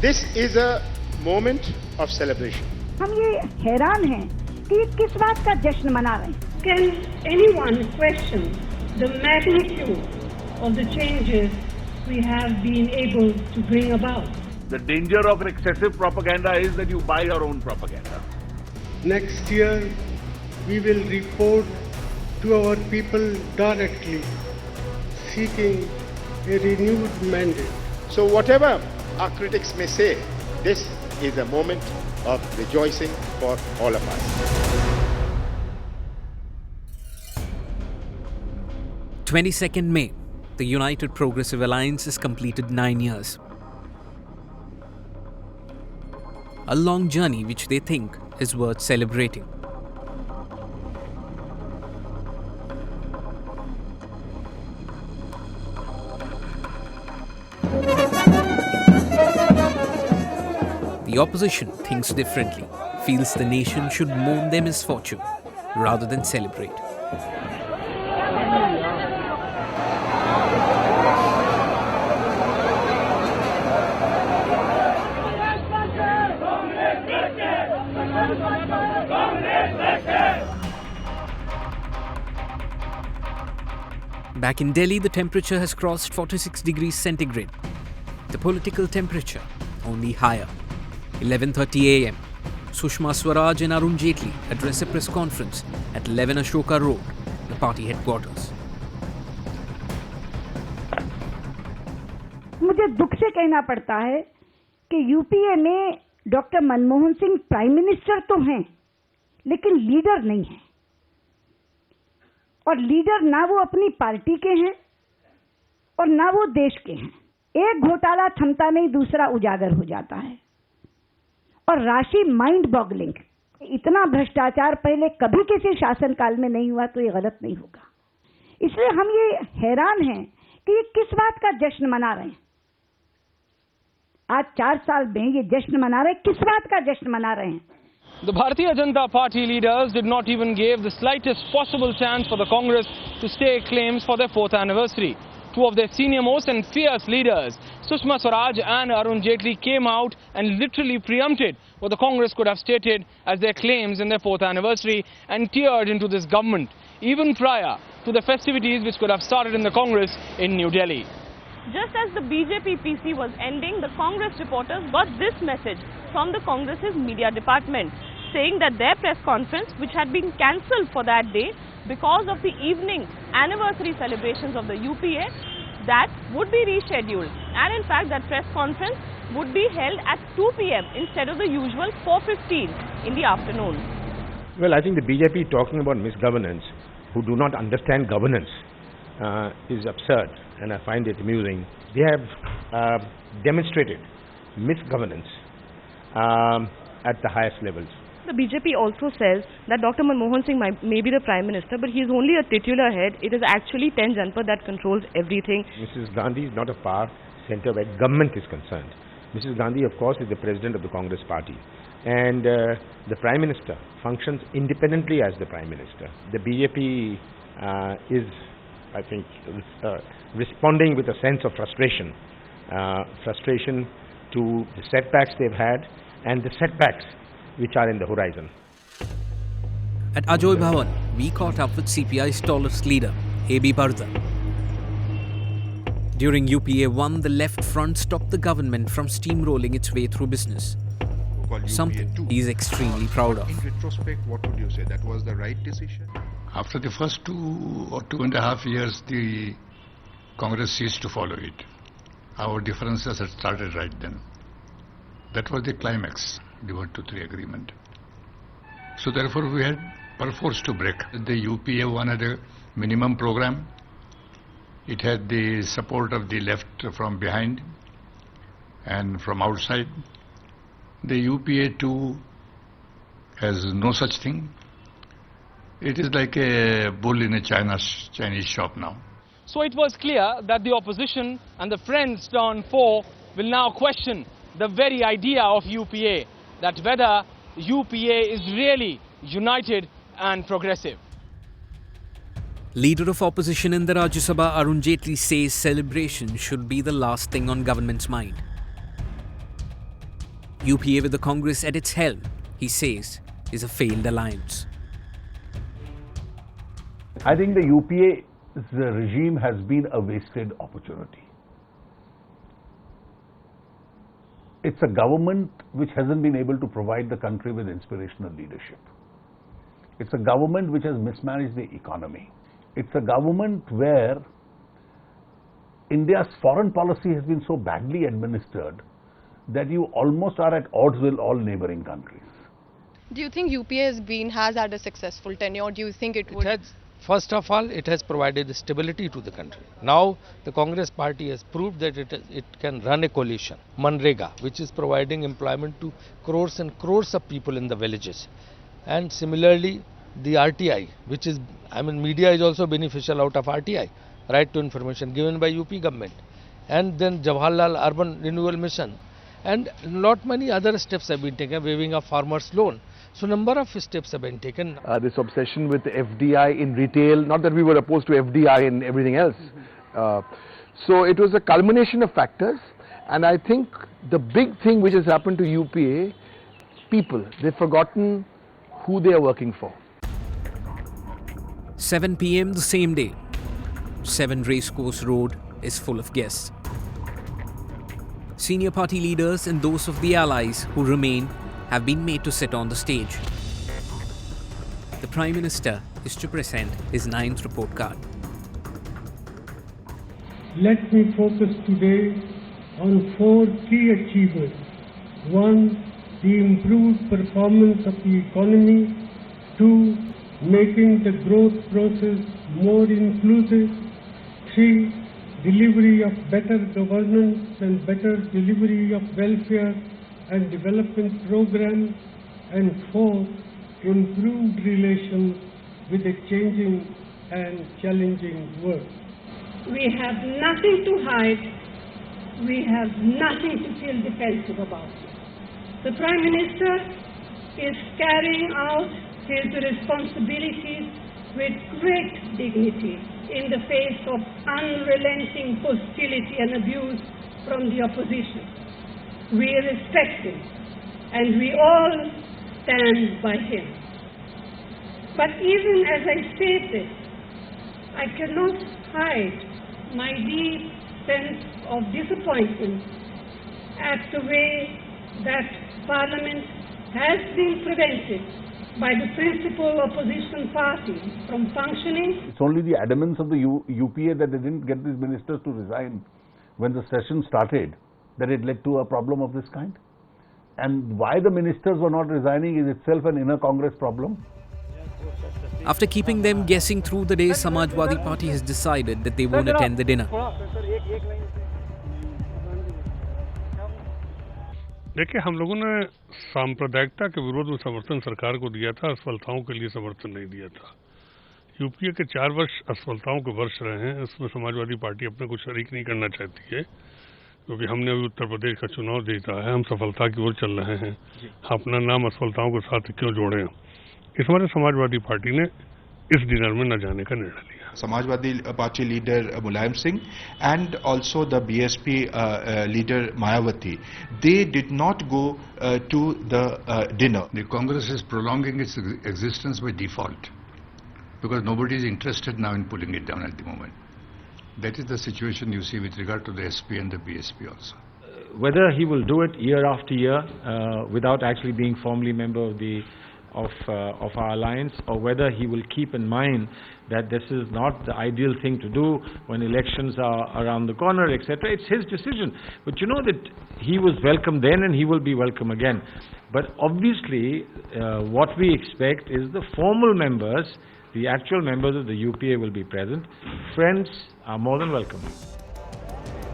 This is a moment of celebration. हम ये हैरान हैं कि किस बात का जश्न मना रहे हैं. Can anyone question the magnitude of the changes we have been able to bring about? The danger of excessive propaganda is that you buy your own propaganda. Next year, we will report to our people directly, seeking a renewed mandate. So whatever our critics may say, this is a moment of rejoicing for all of us. 22nd May, the United Progressive Alliance has completed 9 years. A long journey which they think is worth celebrating. The opposition thinks differently, feels the nation should mourn their misfortune rather than celebrate. Back in Delhi, the temperature has crossed 46 degrees centigrade. The political temperature only higher. 11:30 a.m. Sushma Swaraj and Arun Jaitley address a press conference at 11 Ashoka Road, the party headquarters. मुझे दुख से कहना पड़ता है कि UPA में doctor Manmohan Singh prime minister तो हैं, लेकिन लीडर नहीं हैं. और लीडर ना वो अपनी पार्टी के हैं और ना वो देश के हैं. एक घोटाला थमता नहीं, दूसरा उजागर हो जाता है. और राशि माइंड बॉगलिंग. इतना भ्रष्टाचार पहले कभी किसी शासनकाल में नहीं हुआ, तो ये गलत नहीं होगा. इसलिए हम ये हैरान हैं कि ये किस बात का जश्न मना रहे हैं. आज 4 साल में ये जश्न मना रहे हैं, किस बात का जश्न मना रहे हैं. The Bharatiya Janata Party leaders did not even give the slightest possible chance for the Congress to stake claims for their 4th anniversary. Two of their senior most and fierce leaders, Sushma Swaraj and Arun Jaitley, came out and literally preempted what the Congress could have stated as their claims in their 4th anniversary and teared into this government, even prior to the festivities which could have started in the Congress in New Delhi. Just as the BJP PC was ending, the Congress reporters got this message from the Congress's media department, saying that their press conference, which had been cancelled for that day because of the evening anniversary celebrations of the UPA, that would be rescheduled. And in fact, that press conference would be held at 2 p.m. instead of the usual 4:15 in the afternoon. Well, I think the BJP talking about misgovernance, who do not understand governance, is absurd, and I find it amusing. They have demonstrated misgovernance at the highest levels. The BJP also says that Dr. Manmohan Singh may be the Prime Minister, but he is only a titular head. It is actually 10 Janpad that controls everything. Mrs. Gandhi is not a power center where government is concerned. Mrs. Gandhi, of course, is the president of the Congress party. And the Prime Minister functions independently as the Prime Minister. The BJP is, I think, responding with a sense of frustration. Frustration to the setbacks they've had and the setbacks which are in the horizon. At Ajoy Bhavan, we caught up with CPI's tallest leader, A.B. Bardha. During UPA 1, the left front stopped the government from steamrolling its way through business. Something he's extremely proud of. In retrospect, what would you say? That was the right decision? After the first 2 or 2.5 years, the Congress ceased to follow it. Our differences had started right then. That was the climax, the 1 to 3 agreement. So therefore we had perforce to break. The UPA 1 had a minimum program. It had the support of the left from behind and from outside. The UPA 2 has no such thing. It is like a bull in a Chinese shop now. So it was clear that the opposition and the Friends Turn 4 will now question the very idea of UPA, that whether UPA is really united and progressive. Leader of opposition in the Rajya Sabha, Arun Jaitley, says celebration should be the last thing on government's mind. UPA with the Congress at its helm, he says, is a failed alliance. I think the UPA regime has been a wasted opportunity. It's a government which hasn't been able to provide the country with inspirational leadership. It's a government which has mismanaged the economy. It's a government where India's foreign policy has been so badly administered that you almost are at odds with all neighboring countries. Do you think UPA has had a successful tenure, or do you think it would? First of all, it has provided stability to the country. Now, the Congress party has proved that it can run a coalition, Manrega, which is providing employment to crores and crores of people in the villages. And similarly, the RTI, which is, media is also beneficial out of RTI, right to information, given by UP government. And then Jawaharlal Urban Renewal Mission. And lot many other steps have been taken, waiving of farmers' loan. So number of steps have been taken. This obsession with FDI in retail, not that we were opposed to FDI and everything else. So it was a culmination of factors, and I think the big thing which has happened to UPA, people, they've forgotten who they are working for. 7 p.m. the same day, 7 Racecourse Road is full of guests. Senior party leaders and those of the allies who remain have been made to sit on the stage. The Prime Minister is to present his 9th report card. Let me focus today on 4 key achievements. 1. The improved performance of the economy. 2. Making the growth process more inclusive. 3. Delivery of better governance and better delivery of welfare and development programs. And 4. Improved relations with a changing and challenging world. We have nothing to hide. We have nothing to feel defensive about. The Prime Minister is carrying out his responsibilities with great dignity in the face of unrelenting hostility and abuse from the opposition. We respect him and we all stand by him. But even as I say this, I cannot hide my deep sense of disappointment at the way that Parliament has been prevented by the principal opposition party from functioning. It's only the adamance of the UPA that they didn't get these ministers to resign when the session started that it led to a problem of this kind. And why the ministers were not resigning is itself an inner Congress problem. After keeping them guessing through the day, Samajwadi Party has decided that they won't attend the dinner. देखिए, हम लोगों ने सांप्रदायिकता के विरोध में समर्थन सरकार को दिया था, असफलताओं के लिए समर्थन नहीं दिया था। यूपीए के 4 वर्ष असफलताओं के वर्ष रहे हैं। इसमें समाजवादी पार्टी अपने को शरीक नहीं करना चाहती है, क्योंकि हमने अभी उत्तर प्रदेश का चुनाव जीता है, हम सफलता की ओर चल रहे हैं। अपना नाम असफलताओं के साथ क्यों जोड़ें? इस बार समाजवादी पार्टी ने इस डिनर में न जाने का निर्णय लिया। Samajwadi Party leader Mulayam Singh and also the BSP leader Mayawati, they did not go to the dinner. The Congress is prolonging its existence by default because nobody is interested now in pulling it down at the moment. That is the situation you see with regard to the SP and the BSP also. Whether he will do it year after year without actually being formally member of our alliance, or whether he will keep in mind that this is not the ideal thing to do when elections are around the corner, etc. It's his decision. But you know that he was welcome then and he will be welcome again. But obviously what we expect is the formal members, the actual members of the UPA will be present. Friends are more than welcome.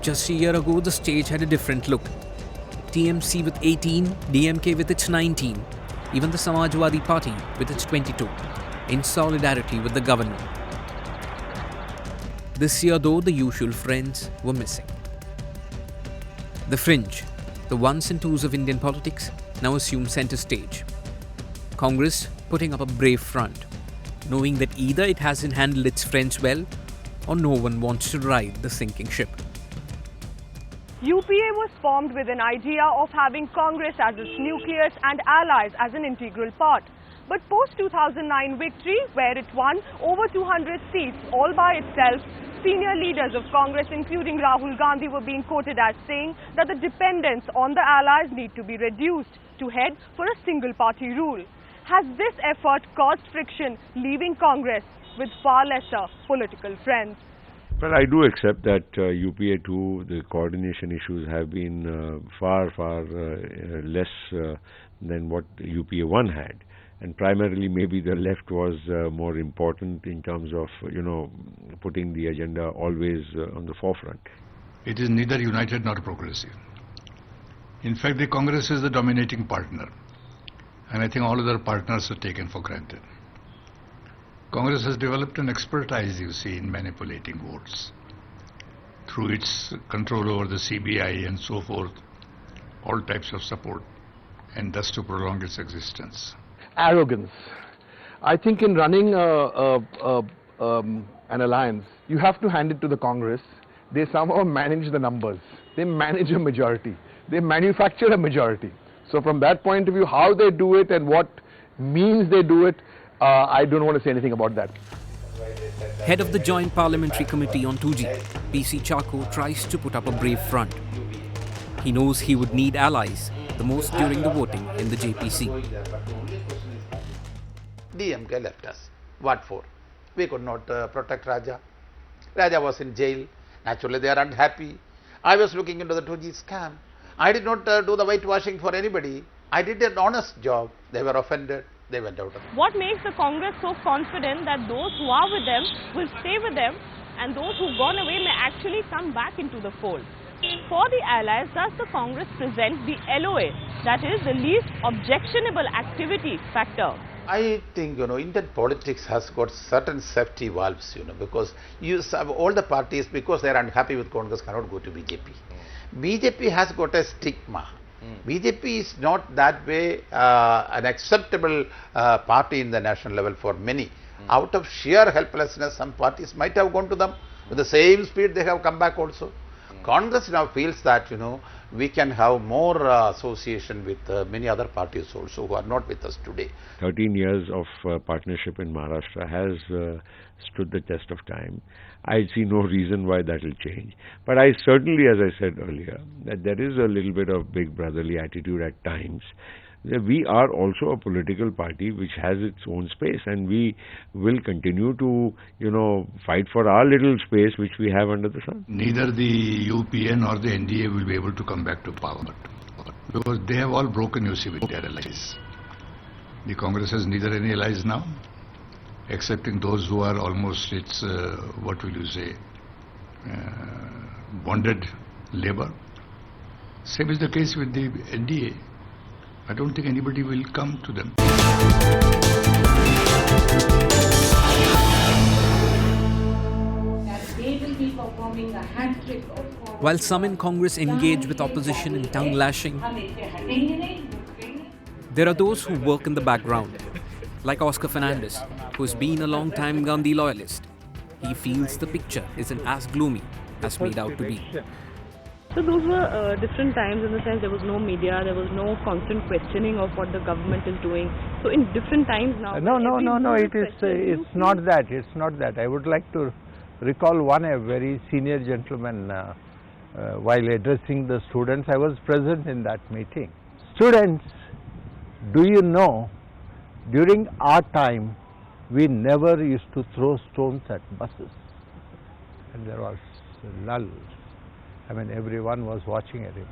Just a year ago, the stage had a different look. TMC with 18, DMK with its 19, even the Samajwadi Party with its 22, in solidarity with the government. This year, though, the usual friends were missing. The fringe, the ones and twos of Indian politics, now assume centre stage. Congress putting up a brave front, knowing that either it hasn't handled its friends well, or no one wants to ride the sinking ship. UPA was formed with an idea of having Congress as its nucleus and allies as an integral part. But post-2009 victory, where it won over 200 seats all by itself, senior leaders of Congress, including Rahul Gandhi, were being quoted as saying that the dependence on the allies need to be reduced to head for a single-party rule. Has this effort caused friction, leaving Congress with far lesser political friends? Well, I do accept that UPA 2, the coordination issues have been far less than what UPA 1 had. And primarily maybe the left was more important in terms of, putting the agenda always on the forefront. It is neither united nor progressive. In fact, the Congress is the dominating partner. And I think all other partners are taken for granted. Congress has developed an expertise, you see, in manipulating votes through its control over the CBI and so forth, all types of support, and thus to prolong its existence. Arrogance. I think in running an alliance, you have to hand it to the Congress. They somehow manage the numbers. They manage a majority. They manufacture a majority. So from that point of view, how they do it and what means they do it, I don't want to say anything about that. Head of the Joint Parliamentary Committee on 2G, PC Chako tries to put up a brave front. He knows he would need allies, the most during the voting in the JPC. DMK left us. What for? We could not protect Raja. Raja was in jail. Naturally, they are unhappy. I was looking into the 2G scam. I did not do the whitewashing for anybody. I did an honest job. They were offended. They went out of it. What makes the Congress so confident that those who are with them will stay with them and those who've gone away may actually come back into the fold? For the allies, does the Congress present the LOA, that is the least objectionable activity factor? I think, Indian politics has got certain safety valves, because all the parties, because they are unhappy with Congress, cannot go to BJP. BJP has got a stigma. BJP is not that way an acceptable party in the national level for many. Out of sheer helplessness, some parties might have gone to them. With the same speed, they have come back also. Congress now feels that, we can have more association with many other parties also who are not with us today. 13 years of partnership in Maharashtra has stood the test of time. I see no reason why that will change. But I certainly, as I said earlier, that there is a little bit of big brotherly attitude at times. We are also a political party which has its own space, and we will continue to, fight for our little space which we have under the sun. Neither the UPA nor the NDA will be able to come back to power because they have all broken, you see, with their allies. The Congress has neither any allies now, excepting those who are almost its, bonded labor. Same is the case with the NDA. I don't think anybody will come to them. While some in Congress engage with opposition in tongue lashing, there are those who work in the background, like Oscar Fernandez, who has been a long-time Gandhi loyalist. He feels the picture isn't as gloomy as made out to be. So those were different times in the sense there was no media, there was no constant questioning of what the government is doing. So in different times now... No, it's not that, it's not that. I would like to recall a very senior gentleman while addressing the students. I was present in that meeting. Students, do you know, during our time, we never used to throw stones at buses. And there was a lull. I mean, everyone was watching at him.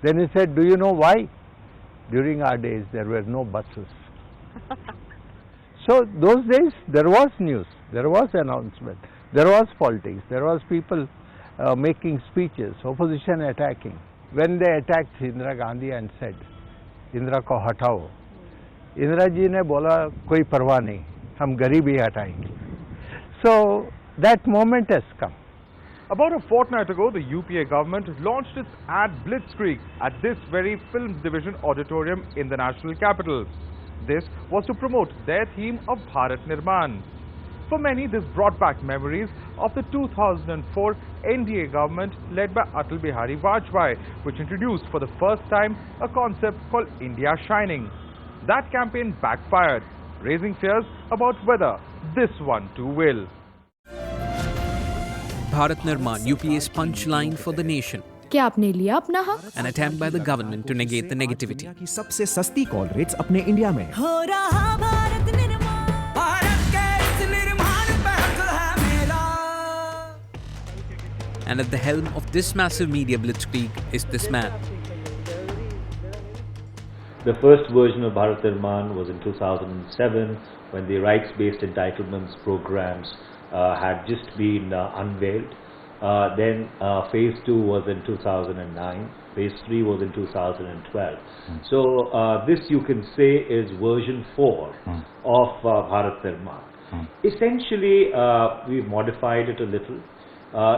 Then he said, do you know why? During our days, there were no buses. So, those days, there was news, there was announcement, there was politics, there was people making speeches, opposition attacking. When they attacked Indira Gandhi and said, Indira ko hatao, Indira ji ne bola, koi parwah nahi, hum garibi hatayenge. So, that moment has come. About a fortnight ago, the UPA government launched its ad blitzkrieg at this very Film Division auditorium in the national capital. This was to promote their theme of Bharat Nirman. For many, this brought back memories of the 2004 NDA government led by Atal Bihari Vajpayee, which introduced for the first time a concept called India Shining. That campaign backfired, raising fears about whether this one too will. Bharat Nirman, UPA's punchline for the nation. क्या आपने लिया अपना हक? An attempt by the government to negate the negativity. की सबसे सस्ती call rates अपने India में। हो रहा भारत निर्माण, भारत के इस निर्माण पे हक है मेरा। And at the helm of this massive media blitzkrieg is this man. The first version of Bharat Nirman was in 2007 when the rights-based entitlements programs had just been unveiled. Then phase 2 was in 2009, phase 3 was in 2012. So this you can say is version 4 of Bharat Nirman. Essentially we've modified it a little.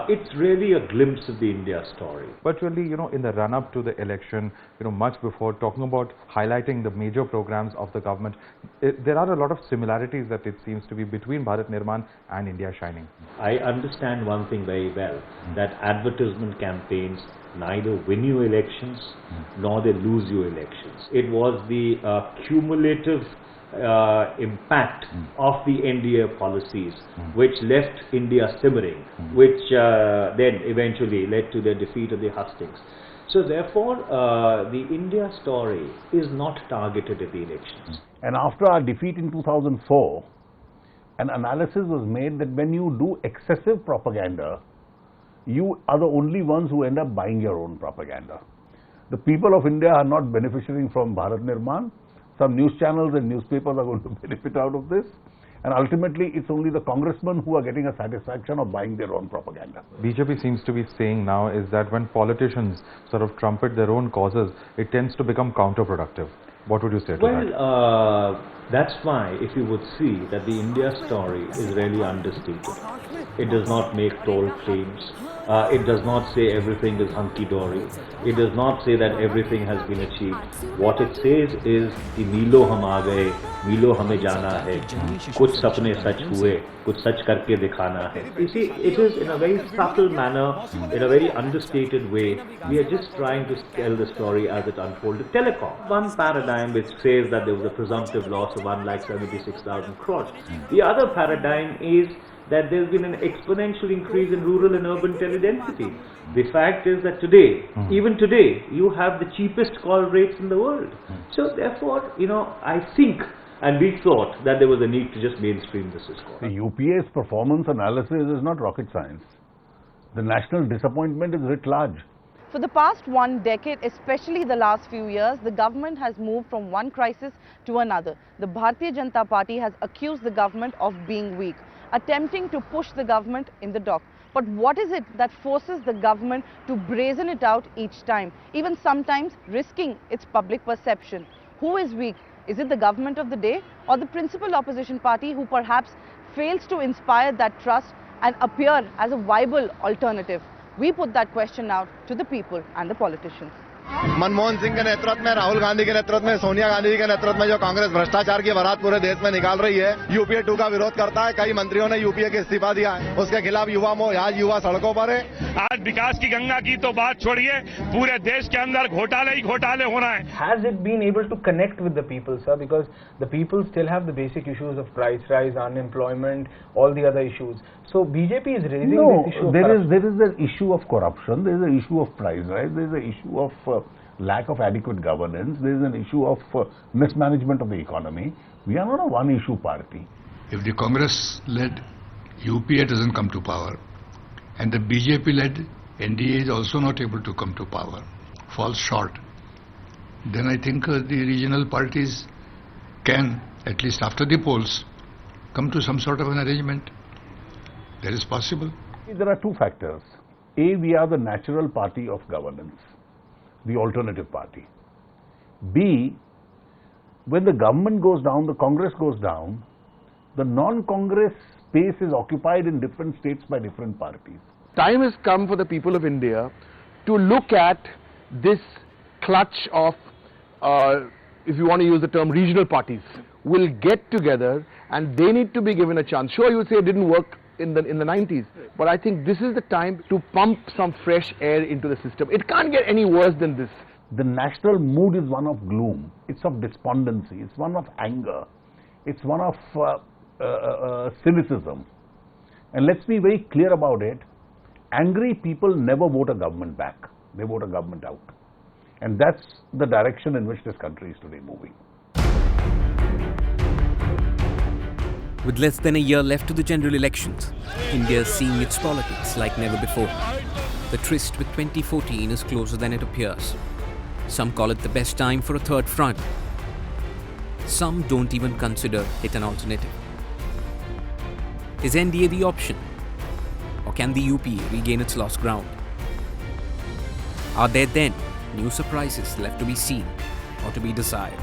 It's really a glimpse of the India story. Virtually, in the run-up to the election, much before, talking about highlighting the major programs of the government, there are a lot of similarities that it seems to be between Bharat Nirman and India Shining. I understand one thing very well, that advertisement campaigns neither win you elections nor they lose you elections. It was the cumulative impact of the NDA policies which left India simmering, which then eventually led to the defeat of the hustings. So therefore the India story is not targeted at the elections. And after our defeat in 2004, an analysis was made that when you do excessive propaganda, you are the only ones who end up buying your own propaganda. The people of India are not benefiting from Bharat Nirman. Some news channels and newspapers are going to benefit out of this, and ultimately it's only the congressmen who are getting a satisfaction of buying their own propaganda. BJP seems to be saying now is that when politicians sort of trumpet their own causes, it tends to become counterproductive. What would you say to that? Well, that's why if you would see that the India story is really understated. It does not make tall claims. It does not say everything is hunky-dory. It does not say that everything has been achieved. What it says is कि मीलों हम आ गए, मीलों हमें जाना है, कुछ सपने सच हुए, कुछ सच करके दिखाना है. You see, it is in a very subtle manner, in a very understated way. We are just trying to tell the story as it unfolded. Telecom, one paradigm which says that there was a presumptive loss of 1,76,000 crores. The other paradigm is that there's been an exponential increase in rural and urban teledensity. The fact is that today, even today, you have the cheapest call rates in the world. So therefore, I think, and we thought that there was a need to just mainstream this discourse. The UPA's performance analysis is not rocket science. The national disappointment is writ large. For the past 1 decade, especially the last few years, the government has moved from one crisis to another. The Bharatiya Janata Party has accused the government of being weak, attempting to push the government in the dock. But what is it that forces the government to brazen it out each time, even sometimes risking its public perception? Who is weak? Is it the government of the day or the principal opposition party who perhaps fails to inspire that trust and appear as a viable alternative? We put that question out to the people and the politicians. Manmohan Singh के नेतृत्व में, राहुल गांधी के नेतृत्व में, सोनिया गांधी जी के नेतृत्व में जो कांग्रेस भ्रष्टाचार की बारात पूरे देश में निकाल रही है, यूपीए 2 का विरोध करता है. कई मंत्रियों ने यूपीए के इस्तीफा दिया है. उसके खिलाफ युवा मोर्चा, आज युवा सड़कों पर है. आज विकास की गंगा की तो बात छोड़िए, पूरे देश के अंदर घोटाले ही घोटाले हो रहे हैं. Has it been able to connect with the people, sir? Because the people still have the basic issues of price rise, unemployment, all the other issues. So BJP is raising this issue of corruption. There is an issue of corruption, there is an issue of price rise, there is an issue of lack of adequate governance, there is an issue of mismanagement of the economy. We are not a one-issue party. If the Congress-led UPA doesn't come to power, and the BJP-led NDA is also not able to come to power, falls short, then I think the regional parties can, at least after the polls, come to some sort of an arrangement. That is possible. There are two factors. A, we are the natural party of governance, the alternative party. B, when the government goes down, the Congress goes down, the non-Congress space is occupied in different states by different parties. Time has come for the people of India to look at this clutch of, if you want to use the term, regional parties, will get together and they need to be given a chance. Sure, you would say it didn't work in the 90s, but I think this is the time to pump some fresh air into the system. It can't get any worse than this. The national mood is one of gloom, it's of despondency, it's one of anger, it's one of cynicism. And let's be very clear about it, angry people never vote a government back, they vote a government out. And that's the direction in which this country is today moving. With less than a year left to the general elections, India is seeing its politics like never before. The tryst with 2014 is closer than it appears. Some call it the best time for a third front. Some don't even consider it an alternative. Is NDA the option? Or can the UPA regain its lost ground? Are there then new surprises left to be seen or to be desired?